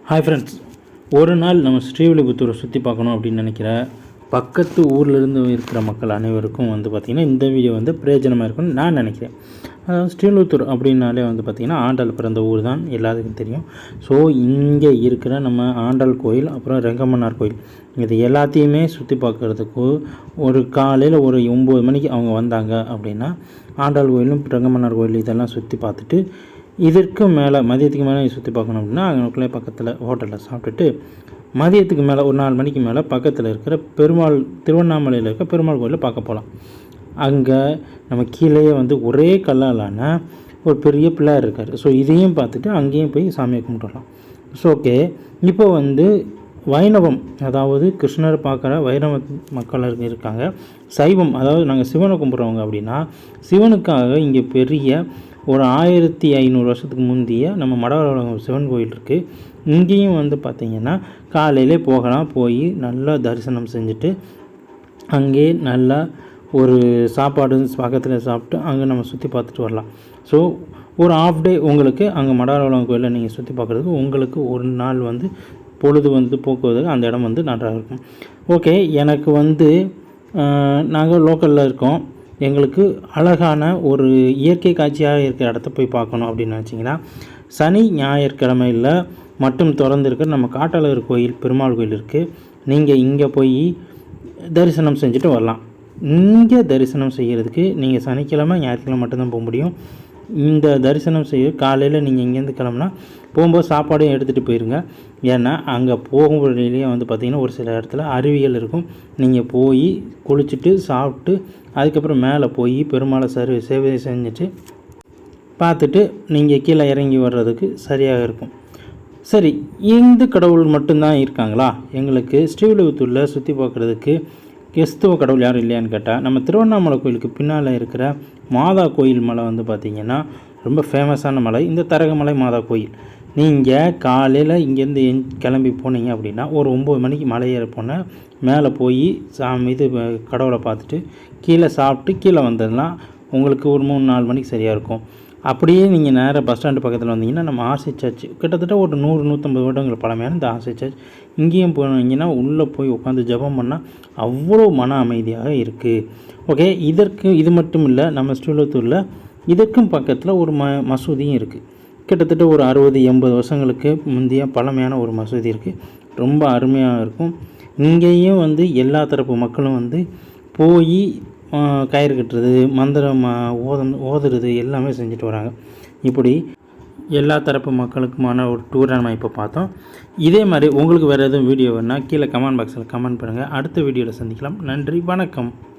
Hi friends, ஒரு நாள் நம்ம ஸ்ரீவில்லிபுத்தூரை சுற்றி பார்க்கணும் அப்படின்னு நினைக்கிற பக்கத்து ஊர்லேருந்து இருக்கிற மக்கள் அனைவருக்கும் பார்த்திங்கன்னா இந்த வீடியோ பிரயோஜனமாக இருக்கும்னு நான் நினைக்கிறேன். அதாவது ஸ்ரீவில்லிபுத்தூர் அப்படின்னாலே பார்த்திங்கன்னா ஆண்டாள் பிறந்த ஊர் தான் எல்லாத்துக்கும் தெரியும். ஸோ இங்கே இருக்கிற நம்ம ஆண்டாள் கோயில், அப்புறம் ரெங்கம்மன்னார் கோயில், இது எல்லாத்தையுமே சுற்றி பார்க்குறதுக்கு ஒரு காலையில் ஒரு 9 மணிக்கு அவங்க வந்தாங்க அப்படின்னா ஆண்டாள் கோயிலும் ரெங்கம்மன்னார் கோயில் இதெல்லாம் சுற்றி பார்த்துட்டு இதற்கு மேலே மதியத்துக்கு மேலே சுற்றி பார்க்கணும் அப்படின்னா அவங்களுக்குள்ளே பக்கத்தில் ஹோட்டலில் சாப்பிட்டுட்டு மதியத்துக்கு மேலே ஒரு 4 மணிக்கு மேலே பக்கத்தில் இருக்கிற பெருமாள், திருவண்ணாமலையில் இருக்க பெருமாள் கோயிலில் பார்க்க போகலாம். அங்கே நம்ம கீழேயே ஒரே கல்லாலான ஒரு பெரிய பிள்ளையார் இருக்கார். ஸோ இதையும் பார்த்துட்டு அங்கேயும் போய் சாமியை கும்பிட்டுடலாம். ஸோ ஓகே, இப்போ வைணவம், அதாவது கிருஷ்ணரை பார்க்குற வைணவ மக்கள் இருக்காங்க. சைவம், அதாவது நாங்கள் சிவனை கும்பிட்றவங்க அப்படின்னா சிவனுக்காக இங்கே பெரிய ஒரு 1500 வருஷத்துக்கு முந்தைய நம்ம மடவாளம் சிவன் கோயில் இருக்குது. இங்கேயும் பார்த்திங்கன்னா காலையிலே போகலாம். போய் நல்லா தரிசனம் செஞ்சுட்டு அங்கே நல்லா ஒரு சாப்பாடு பக்கத்தில் சாப்பிட்டு அங்கே நம்ம சுற்றி பார்த்துட்டு வரலாம். ஸோ ஒரு ஆஃப் டே உங்களுக்கு அங்கே மடவாளம் கோயிலில் நீங்கள் சுற்றி பார்க்குறதுக்கு உங்களுக்கு ஒரு நாள் பொழுது போக்குவதற்கு அந்த இடம் நன்றாக இருக்கும். ஓகே, எனக்கு நாங்கள் லோக்கலில் இருக்கோம். எங்களுக்கு அழகான ஒரு இயற்கை காட்சியாக இருக்கிற இடத்த போய் பார்க்கணும் அப்படின்னு நினச்சிங்கன்னா சனி ஞாயிற்றுக்கிழமையில் மட்டும் திறந்துருக்கிற நம்ம காட்டாளர் கோயில் பெருமாள் கோயில் இருக்குது. நீங்கள் இங்கே போய் தரிசனம் செஞ்சுட்டு வரலாம். இங்கே தரிசனம் செய்கிறதுக்கு நீங்கள் சனிக்கிழமை ஞாயிற்றுக்கிழமை மட்டும்தான் போக முடியும். இந்த தரிசனம் செய்ய காலையில் நீங்கள் இங்கேருந்து கிளம்புனா போகும்போது சாப்பாடையும் எடுத்துகிட்டு போயிருங்க. ஏன்னா அங்கே போகும்போதுலேயே பார்த்திங்கன்னா ஒரு சில இடத்துல அருவிகள் இருக்கும். நீங்கள் போய் குளிச்சுட்டு சாப்பிட்டு அதுக்கப்புறம் மேலே போய் பெருமாளை சேவை செஞ்சுட்டு பார்த்துட்டு நீங்கள் கீழே இறங்கி வர்றதுக்கு சரியாக இருக்கும். சரி, இந்து கடவுள் மட்டும்தான் இருக்காங்களா? எங்களுக்கு ஸ்ரீவில்லிபுத்தூரில் சுற்றி பார்க்குறதுக்கு கிறிஸ்துவ கடவுள் யாரும் இல்லையான்னு கேட்டால் நம்ம திருவண்ணாமலை கோயிலுக்கு பின்னால் இருக்கிற மாதா கோயில் மலை பார்த்திங்கன்னா ரொம்ப ஃபேமஸான மலை. இந்த தரகமலை மாதா கோயில். நீங்கள் காலையில் இங்கேருந்து கிளம்பி போனீங்க அப்படின்னா ஒரு 9 மணிக்கு மலை ஏற போனால் மேலே போய் கடவுளை பார்த்துட்டு கீழே சாப்பிட்டு கீழே வந்ததுலாம் உங்களுக்கு ஒரு 3-4 மணிக்கு சரியாக இருக்கும். அப்படியே நீங்கள் நேராக பஸ் ஸ்டாண்டு பக்கத்தில் வந்தீங்கன்னா நம்ம ஆர்சி சர்ச், கிட்டத்தட்ட ஒரு 100-150 வருடங்கள் பழமையான இந்த ஆர்சி சர்ச், இங்கேயும் போனீங்கன்னா உள்ளே போய் உட்காந்து ஜெபம் பண்ணால் அவ்வளோ மன அமைதியாக இருக்குது. ஓகே, இது மட்டும் இல்லை, நம்ம ஸ்ரீவில்லிபுத்தூரில் இதற்கும் பக்கத்தில் ஒரு மசூதியும் இருக்குது. கிட்டத்தட்ட ஒரு 60-80 வருஷங்களுக்கு முந்தைய பழமையான ஒரு மசூதி இருக்குது. ரொம்ப அருமையாக இருக்கும். இங்கேயும் எல்லா தரப்பு மக்களும் போய் கயிறு கட்டுறது, மந்திரம் ஓதுறது எல்லாமே செஞ்சுட்டு வராங்க. இப்படி எல்லா தரப்பு மக்களுக்குமான ஒரு டூரை நம்ம இப்போ பார்த்தோம். இதே மாதிரி உங்களுக்கு வேறு எதுவும் வீடியோ வேணுன்னா கீழே கமெண்ட் பாக்ஸில் கமெண்ட் பண்ணுங்கள். அடுத்த வீடியோவில் சந்திக்கலாம். நன்றி, வணக்கம்.